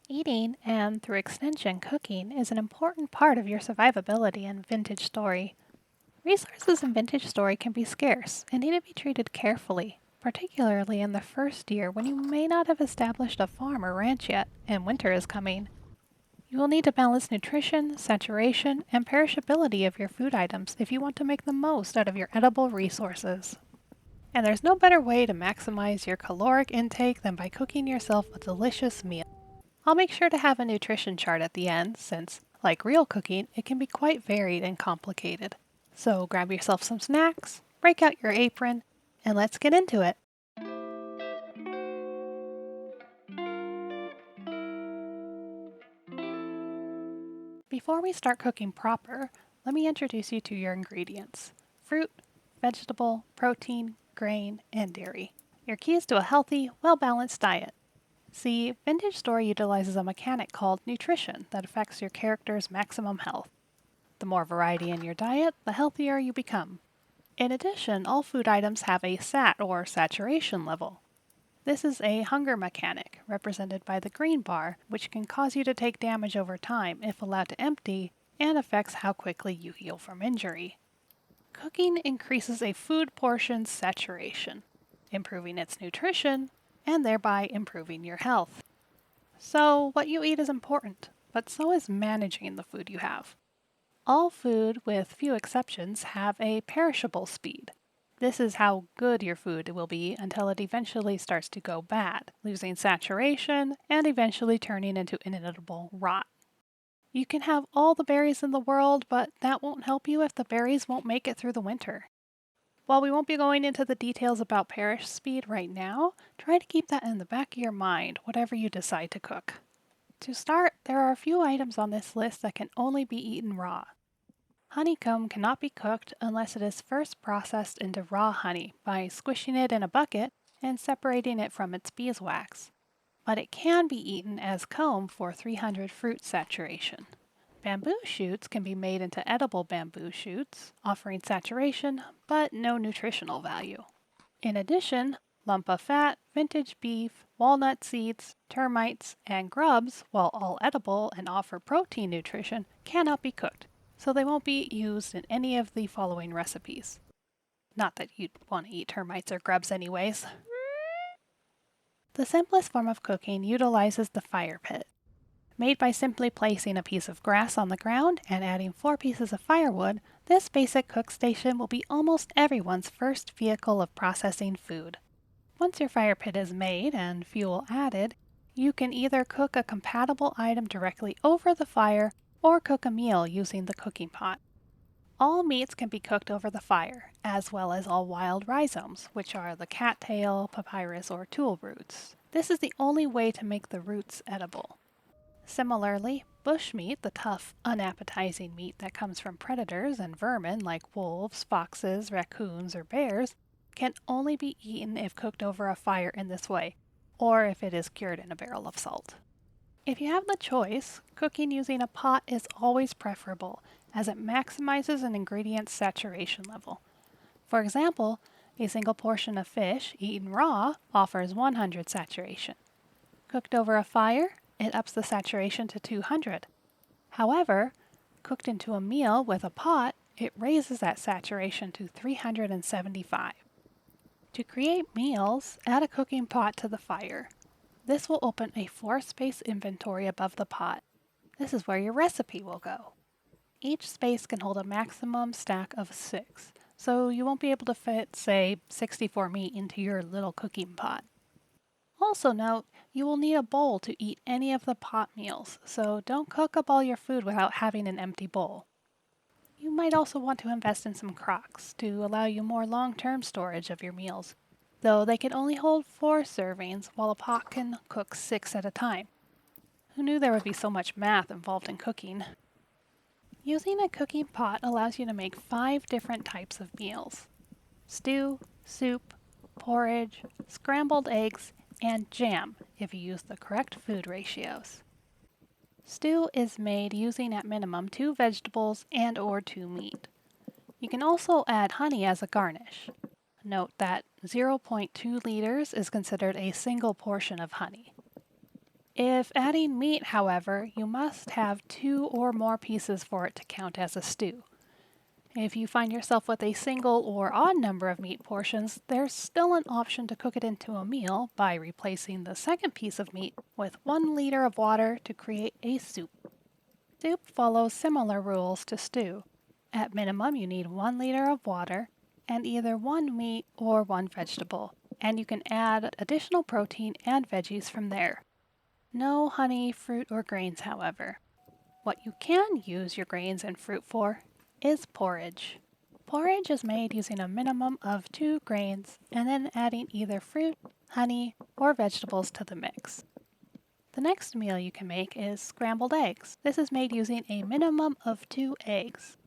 Eating, and through extension cooking, is an important part of your survivability in vintage story. Resources in vintage story can be scarce and need to be treated carefully, particularly in the first year when you may not have established a farm or ranch yet and winter is coming. You will need to balance nutrition, saturation, and perishability of your food items if you want to make the most out of your edible resources. And there's no better way to maximize your caloric intake than by cooking yourself a delicious meal. I'll make sure to have a nutrition chart at the end since, like real cooking, it can be quite varied and complicated. So grab yourself some snacks, break out your apron, and let's get into it. Before we start cooking proper, let me introduce you to your ingredients: fruit, vegetable, protein, grain, and dairy. Your keys to a healthy, well-balanced diet. See, Vintage Story utilizes a mechanic called nutrition that affects your character's maximum health. The more variety in your diet, the healthier you become. In addition, all food items have a SAT or saturation level. This is a hunger mechanic, represented by the green bar, which can cause you to take damage over time if allowed to empty, and affects how quickly you heal from injury. Cooking increases a food portion's saturation, improving its nutrition, and thereby improving your health. So, what you eat is important, but so is managing the food you have. All food, with few exceptions, have a perishable speed. This is how good your food will be until it eventually starts to go bad, losing saturation and eventually turning into inedible rot. You can have all the berries in the world, but that won't help you if the berries won't make it through the winter. While we won't be going into the details about perish speed right now, try to keep that in the back of your mind, whatever you decide to cook. To start, there are a few items on this list that can only be eaten raw. Honeycomb cannot be cooked unless it is first processed into raw honey by squishing it in a bucket and separating it from its beeswax. But it can be eaten as comb for 300 fruit saturation. Bamboo shoots can be made into edible bamboo shoots, offering saturation but no nutritional value. In addition, lump of fat, vintage beef, walnut seeds, termites, and grubs, while all edible and offer protein nutrition, cannot be cooked, so they won't be used in any of the following recipes. Not that you'd want to eat termites or grubs anyways. The simplest form of cooking utilizes the fire pit. Made by simply placing a piece of grass on the ground and adding 4 pieces of firewood, this basic cook station will be almost everyone's first vehicle of processing food. Once your fire pit is made and fuel added, you can either cook a compatible item directly over the fire or cook a meal using the cooking pot. All meats can be cooked over the fire, as well as all wild rhizomes, which are the cattail, papyrus, or tule roots. This is the only way to make the roots edible. Similarly, bushmeat, the tough, unappetizing meat that comes from predators and vermin like wolves, foxes, raccoons, or bears, can only be eaten if cooked over a fire in this way, or if it is cured in a barrel of salt. If you have the choice, cooking using a pot is always preferable, as it maximizes an ingredient's saturation level. For example, a single portion of fish, eaten raw, offers 100 saturation. Cooked over a fire, it ups the saturation to 200. However, cooked into a meal with a pot, it raises that saturation to 375. To create meals, add a cooking pot to the fire. This will open a 4-space inventory above the pot. This is where your recipe will go. Each space can hold a maximum stack of 6, so you won't be able to fit, say, 64 meat into your little cooking pot. Also note, you will need a bowl to eat any of the pot meals, so don't cook up all your food without having an empty bowl. You might also want to invest in some crocks to allow you more long-term storage of your meals, though they can only hold 4 servings while a pot can cook 6 at a time. Who knew there would be so much math involved in cooking? Using a cooking pot allows you to make 5 different types of meals: stew, soup, porridge, scrambled eggs, and jam if you use the correct food ratios. Stew is made using at minimum 2 vegetables and or 2 meat. You can also add honey as a garnish. Note that 0.2 liters is considered a single portion of honey. If adding meat, however, you must have 2 or more pieces for it to count as a stew. If you find yourself with a single or odd number of meat portions, there's still an option to cook it into a meal by replacing the second piece of meat with 1 liter of water to create a soup. Soup follows similar rules to stew. At minimum, you need 1 liter of water and either 1 meat or 1 vegetable, and you can add additional protein and veggies from there. No honey, fruit, or grains, however. What you can use your grains and fruit for is porridge. Porridge is made using a minimum of 2 grains and then adding either fruit, honey, or vegetables to the mix. The next meal you can make is scrambled eggs. This is made using a minimum of 2 eggs.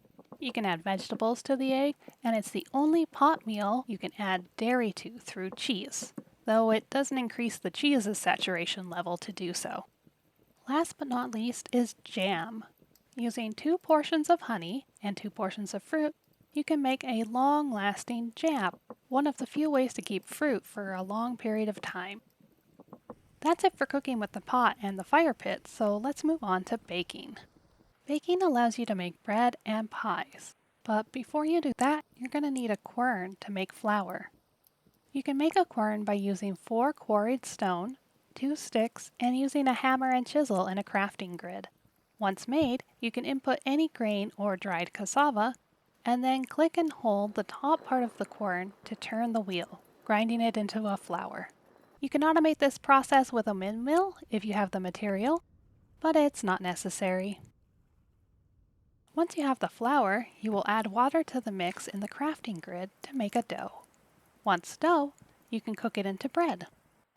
You can add vegetables to the egg, and it's the only pot meal you can add dairy to through cheese, though it doesn't increase the cheese's saturation level to do so. Last but not least is jam. Using 2 portions of honey and 2 portions of fruit, you can make a long-lasting jam, one of the few ways to keep fruit for a long period of time. That's it for cooking with the pot and the fire pit, so let's move on to baking. Baking allows you to make bread and pies, but before you do that, you're going to need a quern to make flour. You can make a quern by using 4 quarried stone, 2 sticks, and using a hammer and chisel in a crafting grid. Once made, you can input any grain or dried cassava, and then click and hold the top part of the quern to turn the wheel, grinding it into a flour. You can automate this process with a windmill if you have the material, but it's not necessary. Once you have the flour, you will add water to the mix in the crafting grid to make a dough. Once dough, you can cook it into bread.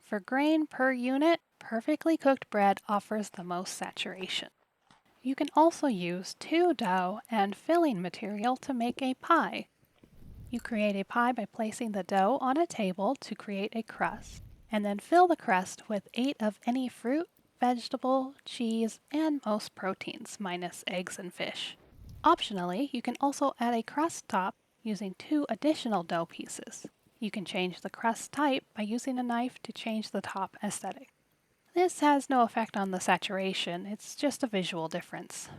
For grain per unit, perfectly cooked bread offers the most saturation. You can also use 2 dough and filling material to make a pie. You create a pie by placing the dough on a table to create a crust, and then fill the crust with 8 of any fruit, vegetable, cheese, and most proteins, minus eggs and fish. Optionally, you can also add a crust top using 2 additional dough pieces. You can change the crust type by using a knife to change the top aesthetic. This has no effect on the saturation, it's just a visual difference.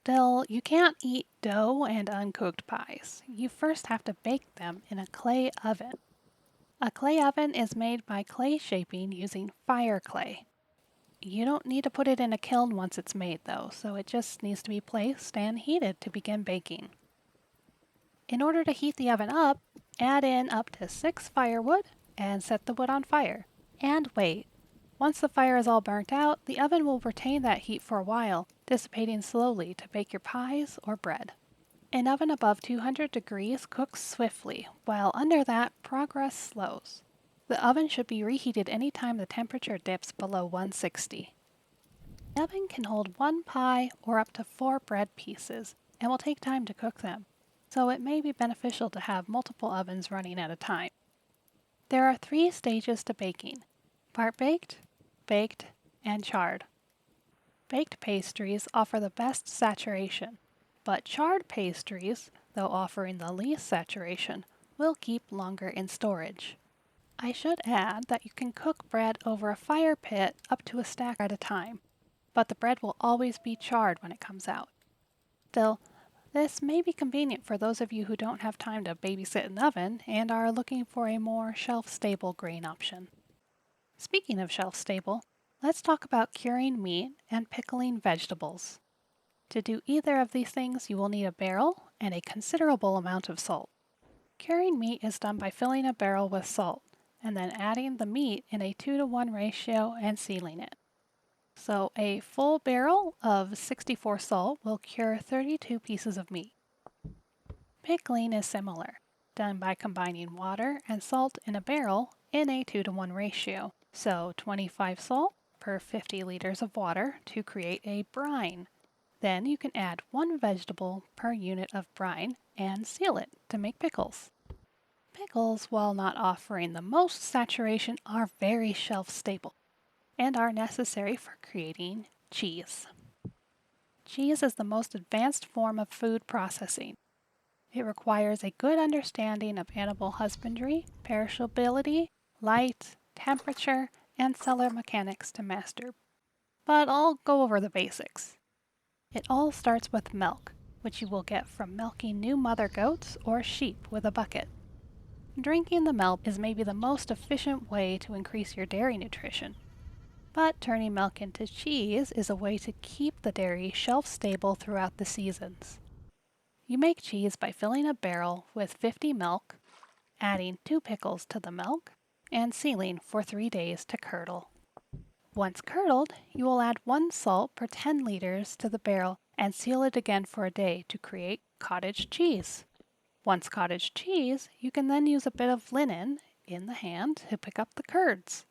Still, you can't eat dough and uncooked pies. You first have to bake them in a clay oven. A clay oven is made by clay shaping using fire clay. You don't need to put it in a kiln once it's made though, so it just needs to be placed and heated to begin baking. In order to heat the oven up, add in up to 6 firewood and set the wood on fire. And wait. Once the fire is all burnt out, the oven will retain that heat for a while, dissipating slowly to bake your pies or bread. An oven above 200 degrees cooks swiftly, while under that, progress slows. The oven should be reheated anytime the temperature dips below 160. The oven can hold 1 pie or up to 4 bread pieces, and will take time to cook them, so it may be beneficial to have multiple ovens running at a time. There are 3 stages to baking: part baked, baked, and charred. Baked pastries offer the best saturation, but charred pastries, though offering the least saturation, will keep longer in storage. I should add that you can cook bread over a fire pit up to a stack at a time, but the bread will always be charred when it comes out. Still, this may be convenient for those of you who don't have time to babysit an oven and are looking for a more shelf-stable grain option. Speaking of shelf-stable, let's talk about curing meat and pickling vegetables. To do either of these things, you will need a barrel and a considerable amount of salt. Curing meat is done by filling a barrel with salt, and then adding the meat in a 2-to-1 ratio and sealing it. So a full barrel of 64 salt will cure 32 pieces of meat. Pickling is similar, done by combining water and salt in a barrel in a 2-to-1 ratio. So 25 salt per 50 liters of water to create a brine. Then you can add 1 vegetable per unit of brine and seal it to make pickles. Pickles, while not offering the most saturation, are very shelf-stable and are necessary for creating cheese. Cheese is the most advanced form of food processing. It requires a good understanding of animal husbandry, perishability, light, temperature, and cellar mechanics to master. but I'll go over the basics. It all starts with milk, which you will get from milking new mother goats or sheep with a bucket. Drinking the milk is maybe the most efficient way to increase your dairy nutrition. But turning milk into cheese is a way to keep the dairy shelf-stable throughout the seasons. You make cheese by filling a barrel with 50 milk, adding 2 pickles to the milk, and sealing for 3 days to curdle. Once curdled, you will add 1 salt per 10 liters to the barrel and seal it again for a day to create cottage cheese. Once cottage cheese, you can then use a bit of linen in the hand to pick up the curds.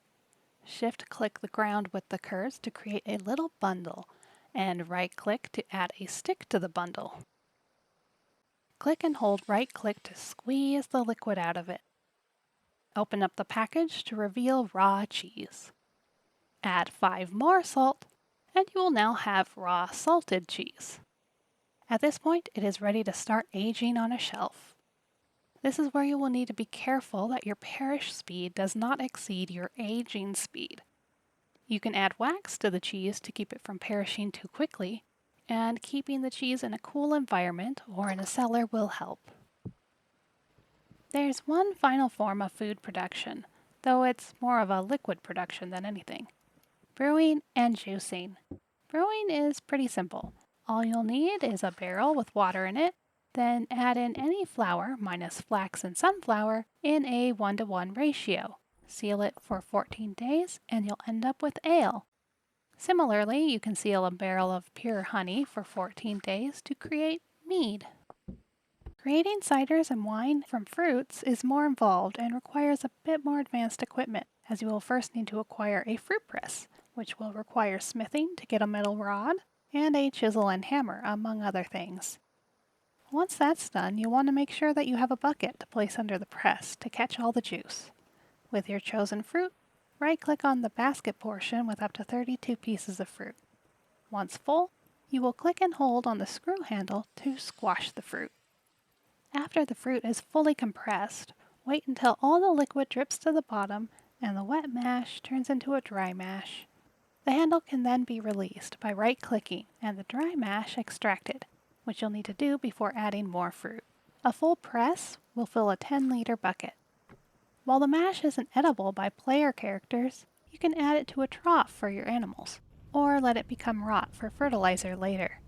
Shift-click the ground with the curds to create a little bundle, and right-click to add a stick to the bundle. Click and hold right-click to squeeze the liquid out of it. Open up the package to reveal raw cheese. Add 5 more salt, and you will now have raw salted cheese. At this point, it is ready to start aging on a shelf. This is where you will need to be careful that your perish speed does not exceed your aging speed. You can add wax to the cheese to keep it from perishing too quickly, and keeping the cheese in a cool environment or in a cellar will help. There's one final form of food production, though it's more of a liquid production than anything. Brewing and juicing. Brewing is pretty simple. All you'll need is a barrel with water in it, then add in any flour minus flax and sunflower in a 1-to-1 ratio. Seal it for 14 days and you'll end up with ale. Similarly, you can seal a barrel of pure honey for 14 days to create mead. Creating ciders and wine from fruits is more involved and requires a bit more advanced equipment, as you will first need to acquire a fruit press, which will require smithing to get a metal rod, and a chisel and hammer, among other things. Once that's done, you'll want to make sure that you have a bucket to place under the press to catch all the juice. With your chosen fruit, right-click on the basket portion with up to 32 pieces of fruit. Once full, you will click and hold on the screw handle to squash the fruit. After the fruit is fully compressed, wait until all the liquid drips to the bottom and the wet mash turns into a dry mash. The handle can then be released by right-clicking and the dry mash extracted, which you'll need to do before adding more fruit. A full press will fill a 10-liter bucket. While the mash isn't edible by player characters, you can add it to a trough for your animals, or let it become rot for fertilizer later.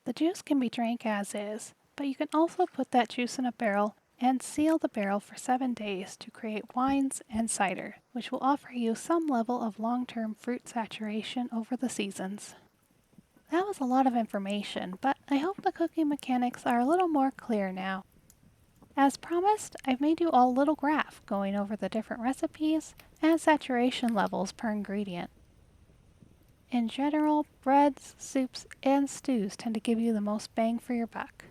The juice can be drank as is, but you can also put that juice in a barrel and seal the barrel for 7 days to create wines and cider, which will offer you some level of long-term fruit saturation over the seasons. That was a lot of information, but I hope the cooking mechanics are a little more clear now. As promised, I've made you all a little graph going over the different recipes and saturation levels per ingredient. In general, breads, soups, and stews tend to give you the most bang for your buck.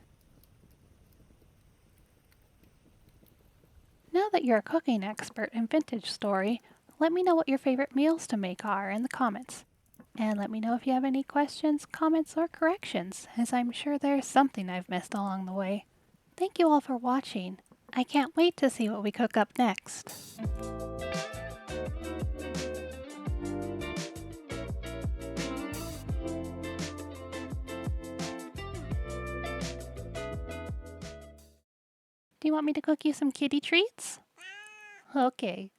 Now that you're a cooking expert in Vintage Story, let me know what your favorite meals to make are in the comments. And let me know if you have any questions, comments, or corrections, as I'm sure there's something I've missed along the way. Thank you all for watching. I can't wait to see what we cook up next. Do you want me to cook you some kitty treats? Okay.